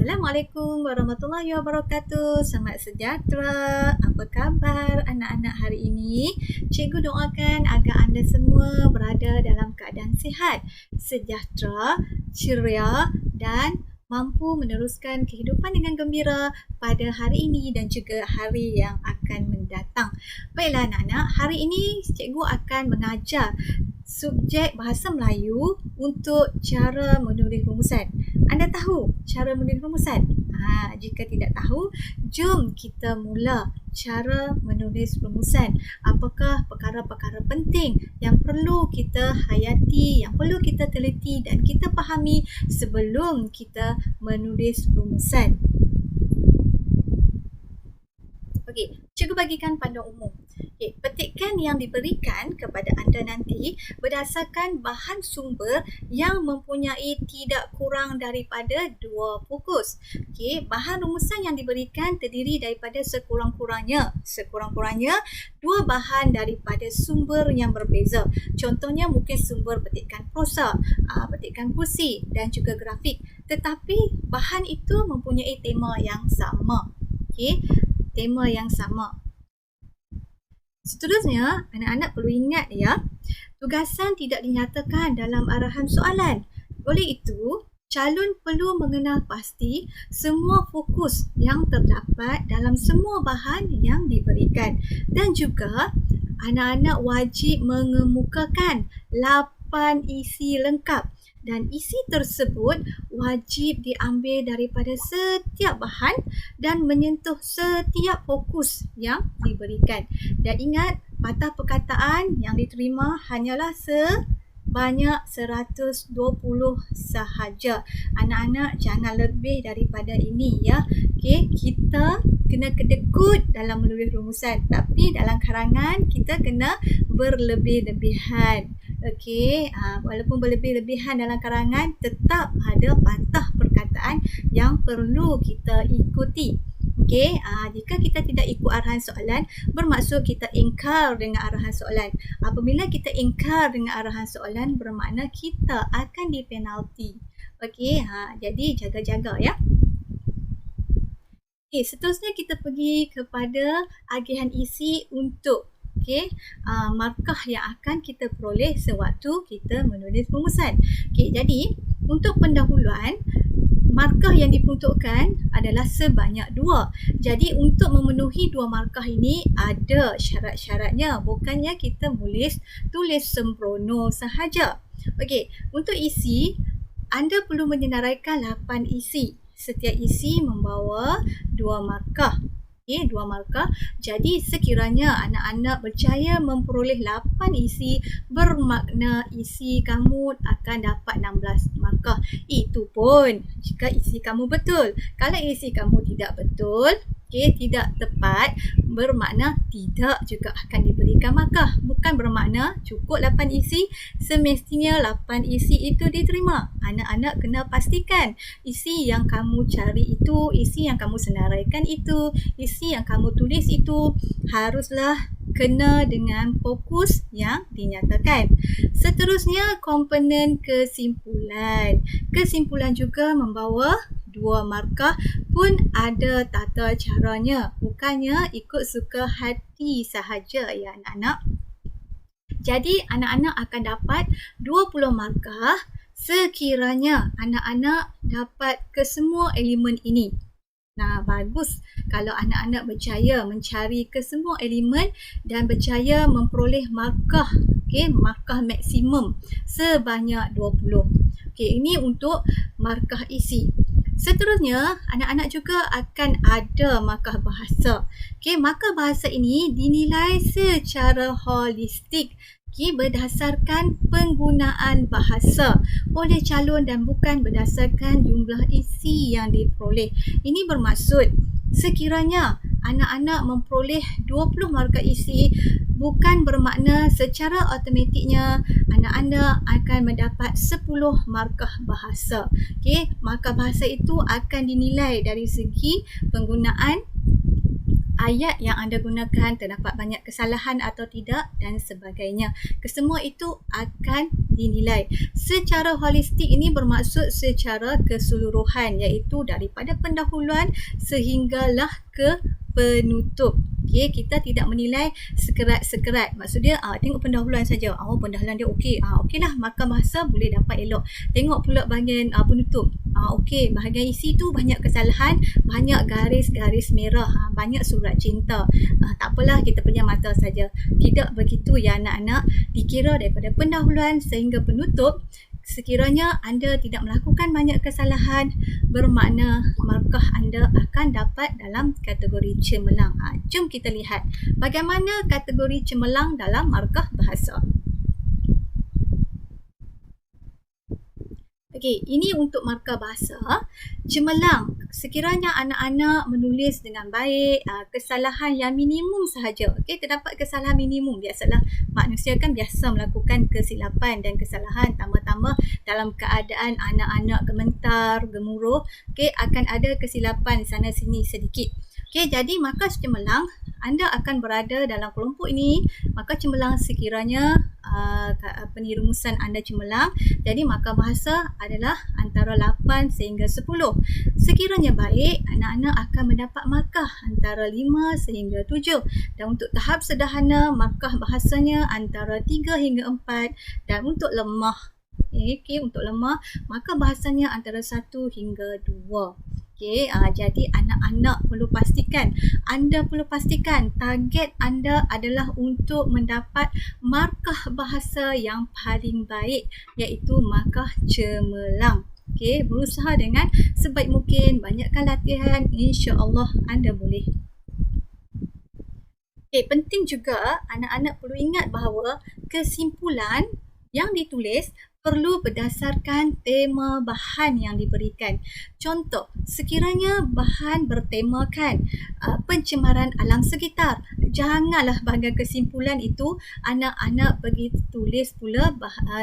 Assalamualaikum warahmatullahi wabarakatuh. Selamat sejahtera. Apa khabar anak-anak hari ini? Cikgu doakan agar anda semua berada dalam keadaan sihat, sejahtera, ceria dan mampu meneruskan kehidupan dengan gembira pada hari ini dan juga hari yang akan mendatang. Baiklah anak-anak, hari ini cikgu akan mengajar subjek Bahasa Melayu untuk cara menulis rumusan. Anda tahu cara menulis rumusan? Jika tidak tahu, jom kita mula cara menulis rumusan. Apakah perkara-perkara penting yang perlu kita hayati, yang perlu kita teliti dan kita fahami sebelum kita menulis rumusan? Okey, cikgu bagikan panduan umum. Okay, petikan yang diberikan kepada anda nanti berdasarkan bahan sumber yang mempunyai tidak kurang daripada 2 fokus. Okay, bahan rumusan yang diberikan terdiri daripada sekurang-kurangnya 2 bahan daripada sumber yang berbeza. Contohnya mungkin sumber petikan prosa, petikan kursi dan juga grafik. Tetapi bahan itu mempunyai tema yang sama. Okay, tema yang sama. Seterusnya, anak-anak perlu ingat ya, tugasan tidak dinyatakan dalam arahan soalan. Oleh itu, calon perlu mengenal pasti semua fokus yang terdapat dalam semua bahan yang diberikan. Dan juga, anak-anak wajib mengemukakan 8 isi lengkap. Dan isi tersebut wajib diambil daripada setiap bahan dan menyentuh setiap fokus yang diberikan. Dan ingat, patah perkataan yang diterima hanyalah sebanyak 120 sahaja. Anak-anak jangan lebih daripada ini ya. Okey, kita kena kedekut dalam menulis rumusan, tapi dalam karangan kita kena berlebih-lebihan. Okey, walaupun berlebih-lebihan dalam karangan, tetap ada patah perkataan yang perlu kita ikuti. Okey, jika kita tidak ikut arahan soalan, bermaksud kita ingkar dengan arahan soalan. Apabila kita ingkar dengan arahan soalan, bermakna kita akan dipenalti. Okey, jadi jaga-jaga ya. Okey, seterusnya kita pergi kepada agihan isi untuk markah yang akan kita peroleh sewaktu kita menulis rumusan. Okey, jadi untuk pendahuluan, markah yang diperuntukkan adalah sebanyak 2. Jadi untuk memenuhi 2 markah ini ada syarat-syaratnya. Bukannya kita tulis sembrono sahaja. Okey, untuk isi, anda perlu menyenaraikan 8 isi. Setiap isi membawa 2 markah. 2 markah. Jadi sekiranya anak-anak berjaya memperoleh 8 isi, bermakna isi kamu akan dapat 16 markah. Itu pun jika isi kamu betul. Kalau isi kamu tidak betul, tidak tepat, bermakna tidak juga akan diberikan markah. Bukan bermakna cukup 8 isi, semestinya 8 isi itu diterima. Anak-anak kena pastikan isi yang kamu cari itu, isi yang kamu senaraikan itu, isi yang kamu tulis itu haruslah kena dengan fokus yang dinyatakan. Seterusnya, komponen kesimpulan. Kesimpulan juga membawa 2 markah, pun ada tata caranya. Bukannya ikut suka hati sahaja ya anak-anak. Jadi anak-anak akan dapat 20 markah sekiranya anak-anak dapat kesemua elemen ini. Nah, bagus kalau anak-anak berjaya mencari kesemua elemen dan berjaya memperoleh markah, markah maksimum sebanyak 20. Ini untuk markah isi. Seterusnya, anak-anak juga akan ada markah bahasa. Markah bahasa ini dinilai secara holistik berdasarkan penggunaan bahasa oleh calon dan bukan berdasarkan jumlah isi yang diperoleh. Ini bermaksud sekiranya anak-anak memperoleh 20 markah isi, bukan bermakna secara automatiknya anak-anak akan mendapat 10 markah bahasa. Markah bahasa itu akan dinilai dari segi penggunaan ayat yang anda gunakan, terdapat banyak kesalahan atau tidak dan sebagainya. Kesemua itu akan dinilai. Secara holistik ini bermaksud secara keseluruhan, iaitu daripada pendahuluan sehinggalah ke penutup. Okay, kita tidak menilai sekerat-sekerat. Maksud dia tengok pendahuluan saja. Pendahuluan dia okey. Okeylah, maka bahasa boleh dapat elok. Tengok pula bahagian penutup. Okey, bahagian isi tu banyak kesalahan, banyak garis-garis merah, banyak surat cinta. Tak apalah, kita pejam mata saja. Tidak begitu ya anak-anak. Dikira daripada pendahuluan sehingga penutup. Sekiranya anda tidak melakukan banyak kesalahan, bermakna markah anda akan dapat dalam kategori cemerlang. Jom kita lihat bagaimana kategori cemerlang dalam markah bahasa. Okey, ini untuk markah bahasa. Cemerlang, sekiranya anak-anak menulis dengan baik, kesalahan yang minimum sahaja. Okey, terdapat kesalahan minimum. Biasalah, manusia kan biasa melakukan kesilapan dan kesalahan. Tambah-tambah dalam keadaan anak-anak gementar, gemuruh, okey, akan ada kesilapan sana sini sedikit. Okey, jadi maka cemerlang, anda akan berada dalam kelompok ini. Maka cemerlang sekiranya rumusan anda cemerlang, jadi maka bahasa adalah antara 8 sehingga 10. Sekiranya baik, anak-anak akan mendapat markah antara 5 sehingga 7. Dan untuk tahap sederhana, markah bahasanya antara 3 hingga 4. Dan untuk lemah, untuk lemah, maka bahasanya antara 1 hingga 2. Okey, jadi anak-anak anda perlu pastikan target anda adalah untuk mendapat markah bahasa yang paling baik, iaitu markah cemerlang. Okey, berusaha dengan sebaik mungkin, banyakkan latihan, insya-Allah anda boleh. Okey, penting juga anak-anak perlu ingat bahawa kesimpulan yang ditulis perlu berdasarkan tema bahan yang diberikan. Contoh, sekiranya bahan bertemakan pencemaran alam sekitar, janganlah bahagian kesimpulan itu anak-anak pergi tulis pula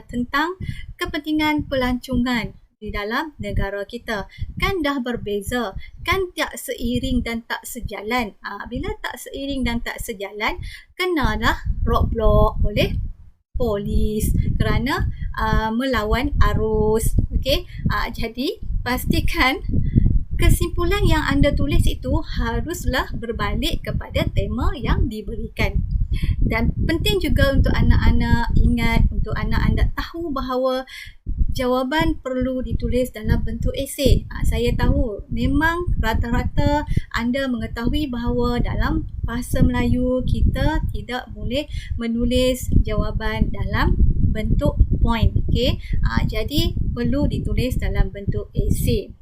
tentang kepentingan pelancongan di dalam negara kita. Kan dah berbeza, kan tak seiring dan tak sejalan. Bila tak seiring dan tak sejalan, kenalah roadblock oleh polis kerana melawan arus. Okey, jadi pastikan kesimpulan yang anda tulis itu haruslah berbalik kepada tema yang diberikan. Dan penting juga untuk anak-anak ingat, untuk anak-anak tahu bahawa jawapan perlu ditulis dalam bentuk esei. Saya tahu memang rata-rata anda mengetahui bahawa dalam bahasa Melayu kita tidak boleh menulis jawapan dalam bentuk point. Okey, jadi perlu ditulis dalam bentuk esei.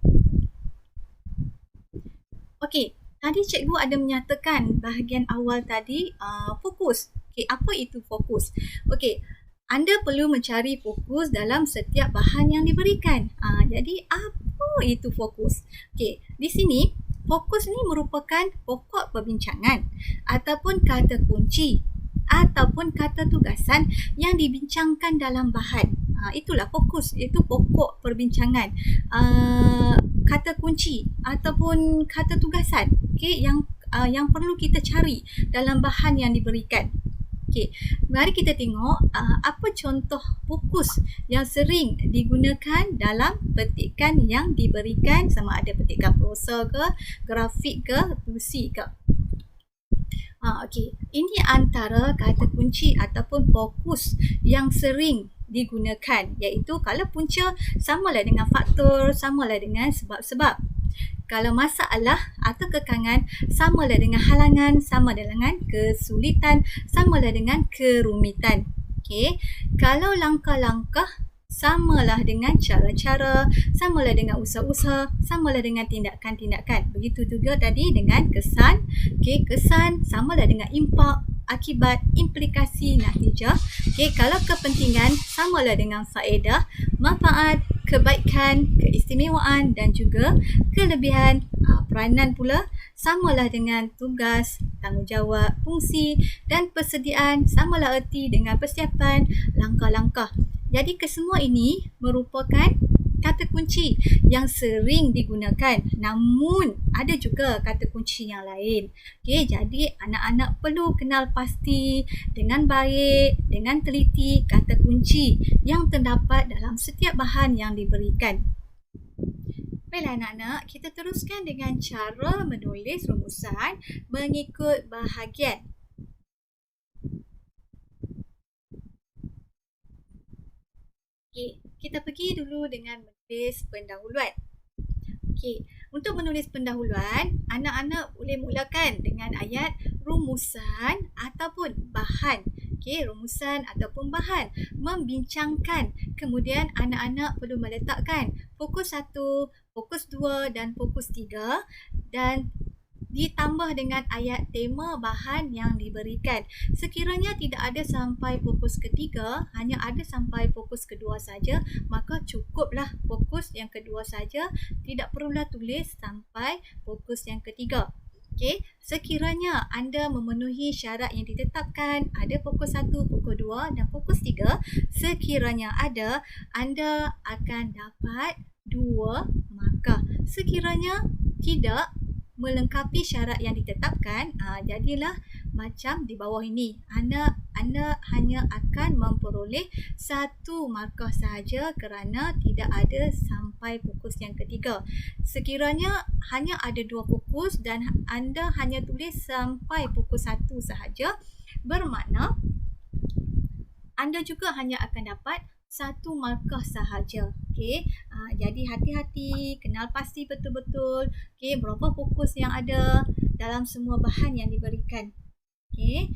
Okey, tadi cikgu ada menyatakan bahagian awal tadi fokus. Okey, apa itu fokus? Okey, anda perlu mencari fokus dalam setiap bahan yang diberikan. Jadi apa itu fokus? Okey, di sini fokus ni merupakan pokok perbincangan ataupun kata kunci ataupun kata tugasan yang dibincangkan dalam bahan. Itulah fokus, itu pokok perbincangan. Kata kunci ataupun kata tugasan, okey, yang perlu kita cari dalam bahan yang diberikan. Okey, mari kita tengok apa contoh fokus yang sering digunakan dalam petikan yang diberikan, sama ada petikan prosa ke, grafik ke, puisi ke. Okey, ini antara kata kunci ataupun fokus yang sering digunakan, iaitu kalau punca samalah dengan faktor, samalah dengan sebab-sebab. Kalau masalah atau kekangan samalah dengan halangan, sama dengan kesulitan, samalah dengan kerumitan. Okey, kalau langkah-langkah samalah dengan cara-cara, samalah dengan usaha-usaha, samalah dengan tindakan-tindakan. Begitu juga tadi dengan kesan. Okey, kesan samalah dengan impak, akibat, implikasi, natijah. Okey, kalau kepentingan samalah dengan faedah, manfaat, kebaikan, keistimewaan dan juga kelebihan. Peranan pula samalah dengan tugas, tanggungjawab, fungsi dan persediaan, samalah erti dengan persiapan, langkah-langkah. Jadi kesemua ini merupakan kata kunci yang sering digunakan. Namun ada juga kata kunci yang lain. Okey, jadi anak-anak perlu kenal pasti dengan baik, dengan teliti kata kunci yang terdapat dalam setiap bahan yang diberikan. Baiklah anak-anak, kita teruskan dengan cara menulis rumusan mengikut bahagian. Okey, kita pergi dulu dengan menulis pendahuluan. Okey, untuk menulis pendahuluan, anak-anak boleh mulakan dengan ayat rumusan ataupun bahan. Okey, rumusan ataupun bahan. Membincangkan. Kemudian anak-anak perlu meletakkan fokus 1, fokus 2 dan fokus 3 dan ditambah dengan ayat tema bahan yang diberikan. Sekiranya tidak ada sampai fokus ketiga, hanya ada sampai fokus kedua saja, maka cukuplah fokus yang kedua saja, tidak perlulah tulis sampai fokus yang ketiga. Okey, sekiranya anda memenuhi syarat yang ditetapkan, ada fokus 1, fokus 2 dan fokus 3, sekiranya ada, anda akan dapat 2 markah. Sekiranya tidak melengkapi syarat yang ditetapkan, jadilah macam di bawah ini. Anda hanya akan memperoleh 1 markah sahaja kerana tidak ada sampai fokus yang ketiga. Sekiranya hanya ada 2 fokus dan anda hanya tulis sampai fokus 1 sahaja, bermakna anda juga hanya akan dapat 1 markah sahaja. Okey, jadi hati-hati, kenal pasti betul-betul. Okey, berapa fokus yang ada dalam semua bahan yang diberikan. Okey,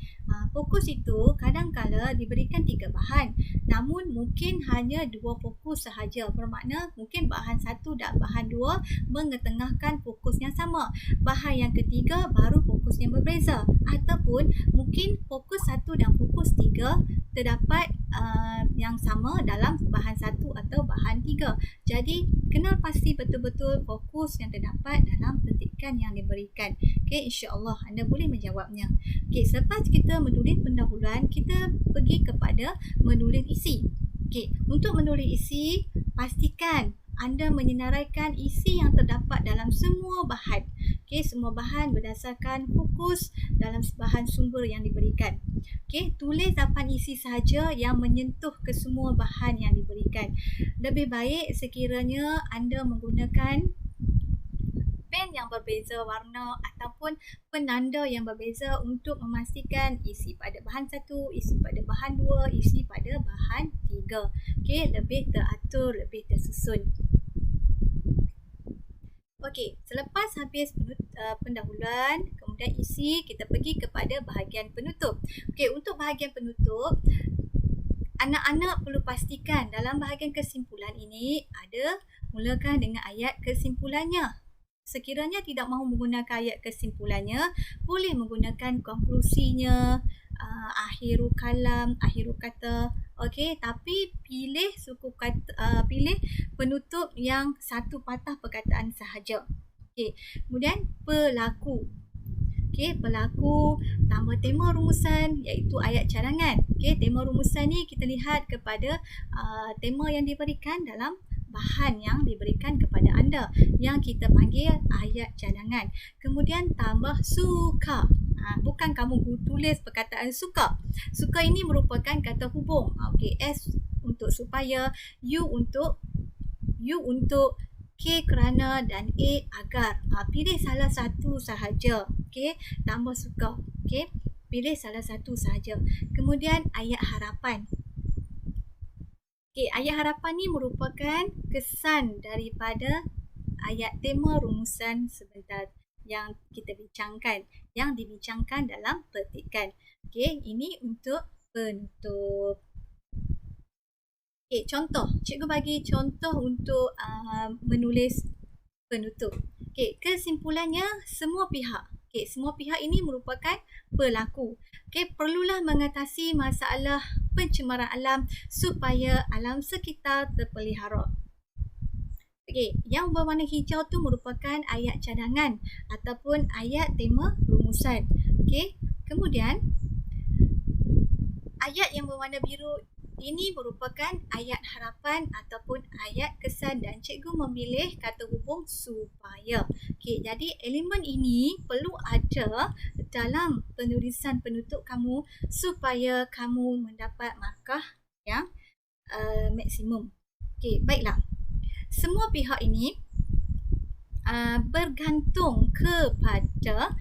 fokus itu kadang-kala diberikan 3 bahan, namun mungkin hanya 2 fokus sahaja. Bermakna mungkin bahan 1 dan bahan 2 mengetengahkan fokus yang sama. Bahan yang ketiga baru fokus yang berbeza. Ataupun mungkin fokus 1 dan fokus 3 terdapat yang sama dalam bahan 1 atau bahan 3. Jadi kenal pasti betul-betul fokus yang terdapat dalam petikan yang diberikan. Okey, insya-Allah anda boleh menjawabnya. Okey, selepas kita menulis pendahuluan, kita pergi kepada menulis isi. Okey, untuk menulis isi, pastikan anda menyenaraikan isi yang terdapat dalam semua bahan. Okey, semua bahan berdasarkan fokus dalam bahan sumber yang diberikan. Okey, tulis 8 isi sahaja yang menyentuh ke semua bahan yang diberikan. Lebih baik sekiranya anda menggunakan pen yang berbeza warna ataupun penanda yang berbeza untuk memastikan isi pada bahan 1, isi pada bahan 2, isi pada bahan 3. Okey, lebih teratur, lebih tersusun. Okey, selepas habis pendahuluan, kemudian isi, kita pergi kepada bahagian penutup. Okey, untuk bahagian penutup, anak-anak perlu pastikan dalam bahagian kesimpulan ini ada mulakan dengan ayat kesimpulannya. Sekiranya tidak mahu menggunakan ayat kesimpulannya, boleh menggunakan konklusinya, akhiru kalam, akhiru kata. Okey, tapi pilih suku kata, pilih penutup yang satu patah perkataan sahaja. Okey, kemudian pelaku. Okey, pelaku tambah tema rumusan iaitu ayat cadangan. Okey, tema rumusan ni kita lihat kepada tema yang diberikan dalam bahan yang diberikan kepada anda yang kita panggil ayat cadangan. Kemudian tambah suka. Bukan kamu tulis perkataan suka. Suka ini merupakan kata hubung. Okey, S untuk supaya, U untuk K kerana dan A agar. Pilih salah satu sahaja. Okey, tambah suka. Okey, pilih salah satu sahaja. Kemudian ayat harapan. Okey, ayat harapan ni merupakan kesan daripada ayat tema rumusan sebentar yang kita bincangkan, yang dibincangkan dalam petikan. Okey, ini untuk penutup. Okey, contoh. Cikgu bagi contoh untuk menulis penutup. Okey, kesimpulannya semua pihak. Okey, semua pihak ini merupakan pelaku. Okey, perlulah mengatasi masalah pencemaran alam supaya alam sekitar terpelihara. Okey, yang berwarna hijau tu merupakan ayat cadangan ataupun ayat tema rumusan. Okey, kemudian ayat yang berwarna biru Ini merupakan ayat harapan ataupun ayat kesan dan cikgu memilih kata hubung supaya. Okey, jadi elemen ini perlu ada dalam penulisan penutur kamu supaya kamu mendapat markah yang maksimum. Okey, baiklah. Semua pihak ini bergantung kepada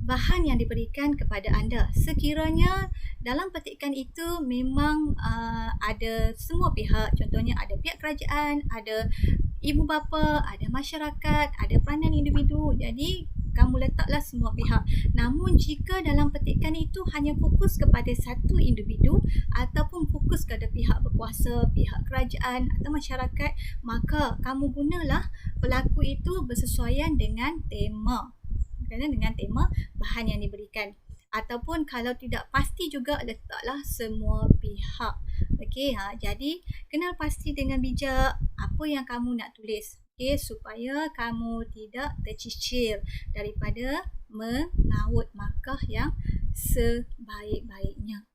bahan yang diberikan kepada anda. Sekiranya dalam petikan itu memang ada semua pihak, contohnya ada pihak kerajaan, ada ibu bapa, ada masyarakat, ada peranan individu. Jadi kamu letaklah semua pihak. Namun jika dalam petikan itu hanya fokus kepada satu individu ataupun fokus kepada pihak berkuasa, pihak kerajaan atau masyarakat, maka kamu gunalah pelaku itu bersesuaian dengan tema. Dengan tema bahan yang diberikan. Ataupun kalau tidak pasti juga letaklah semua pihak. Okey, jadi kenal pasti dengan bijak apa yang kamu nak tulis. Okey, supaya kamu tidak tercicir daripada mengaut markah yang sebaik-baiknya.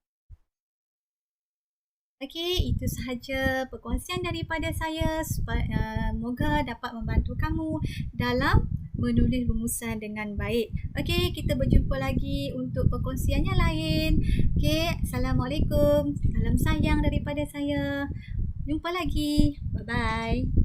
Okey, itu sahaja perkongsian daripada saya. Semoga dapat membantu kamu dalam menulis rumusan dengan baik. Okey, kita berjumpa lagi untuk perkongsian yang lain. Okey, Assalamualaikum. Salam sayang daripada saya. Jumpa lagi. Bye-bye.